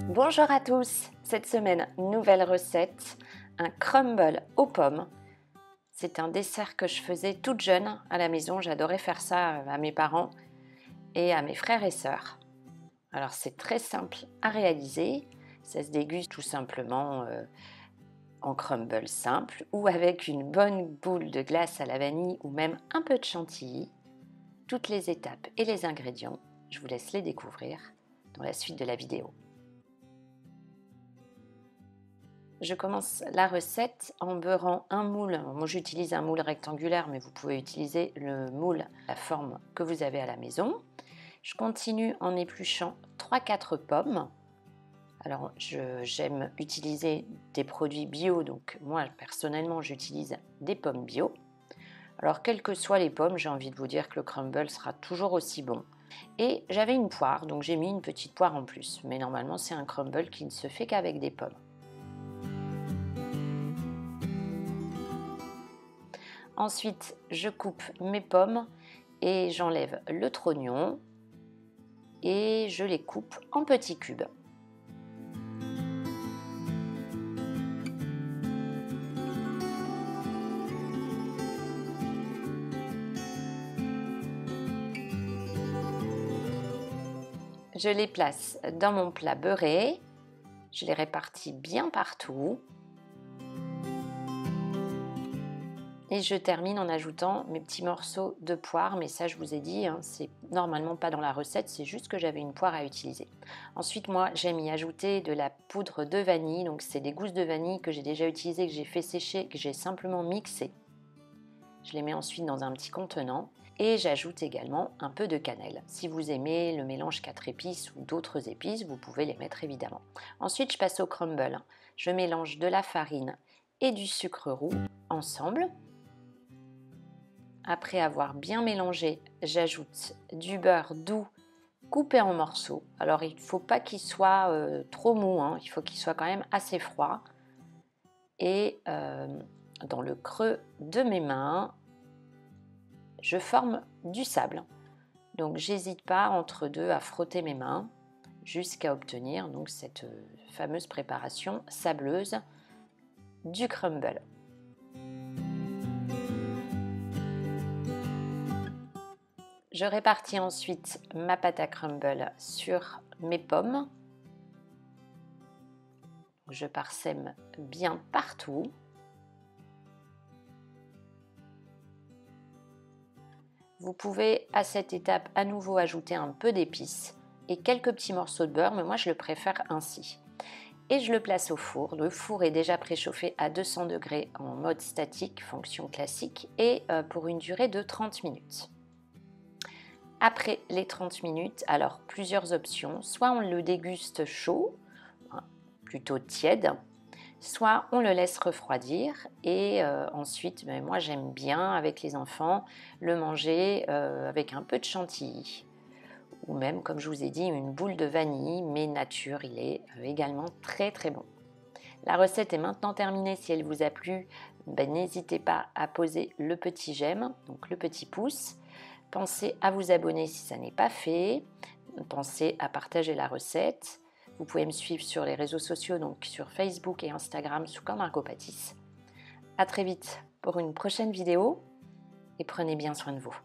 Bonjour à tous, cette semaine, nouvelle recette, un crumble aux pommes. C'est un dessert que je faisais toute jeune à la maison, j'adorais faire ça à mes parents et à mes frères et sœurs. Alors c'est très simple à réaliser, ça se déguste tout simplement en crumble simple ou avec une bonne boule de glace à la vanille ou même un peu de chantilly. Toutes les étapes et les ingrédients, je vous laisse les découvrir dans la suite de la vidéo. Je commence la recette en beurrant un moule. Moi j'utilise un moule rectangulaire, mais vous pouvez utiliser le moule, la forme que vous avez à la maison. Je continue en épluchant 3-4 pommes. Alors j'aime utiliser des produits bio, donc moi personnellement j'utilise des pommes bio. Alors quelles que soient les pommes, j'ai envie de vous dire que le crumble sera toujours aussi bon. Et j'avais une poire, donc j'ai mis une petite poire en plus. Mais normalement c'est un crumble qui ne se fait qu'avec des pommes. Ensuite, je coupe mes pommes et j'enlève le trognon et je les coupe en petits cubes. Je les place dans mon plat beurré, je les répartis bien partout. Et je termine en ajoutant mes petits morceaux de poire, mais ça je vous ai dit, c'est normalement pas dans la recette, c'est juste que j'avais une poire à utiliser. Ensuite moi j'aime y ajouter de la poudre de vanille, donc c'est des gousses de vanille que j'ai déjà utilisées, que j'ai fait sécher, que j'ai simplement mixé. Je les mets ensuite dans un petit contenant et j'ajoute également un peu de cannelle. Si vous aimez le mélange 4 épices ou d'autres épices, vous pouvez les mettre évidemment. Ensuite je passe au crumble. Je mélange de la farine et du sucre roux ensemble. Après avoir bien mélangé, j'ajoute du beurre doux coupé en morceaux. Alors il ne faut pas qu'il soit trop mou, il faut qu'il soit quand même assez froid. Et dans le creux de mes mains, je forme du sable. Donc j'hésite pas entre deux à frotter mes mains jusqu'à obtenir donc cette fameuse préparation sableuse du crumble. Je répartis ensuite ma pâte à crumble sur mes pommes. Je parsème bien partout. Vous pouvez à cette étape à nouveau ajouter un peu d'épices et quelques petits morceaux de beurre, mais moi je le préfère ainsi. Et je le place au four. Le four est déjà préchauffé à 200 degrés en mode statique, fonction classique, et pour une durée de 30 minutes. Après les 30 minutes, alors plusieurs options, soit on le déguste chaud, plutôt tiède, soit on le laisse refroidir et ensuite, moi j'aime bien avec les enfants le manger avec un peu de chantilly ou même comme je vous ai dit une boule de vanille mais nature, il est également très très bon. La recette est maintenant terminée, si elle vous a plu, n'hésitez pas à poser le petit j'aime, donc le petit pouce. Pensez à vous abonner si ça n'est pas fait, pensez à partager la recette. Vous pouvez me suivre sur les réseaux sociaux, donc sur Facebook et Instagram sous comme Margot Pâtisse. À très vite pour une prochaine vidéo et prenez bien soin de vous.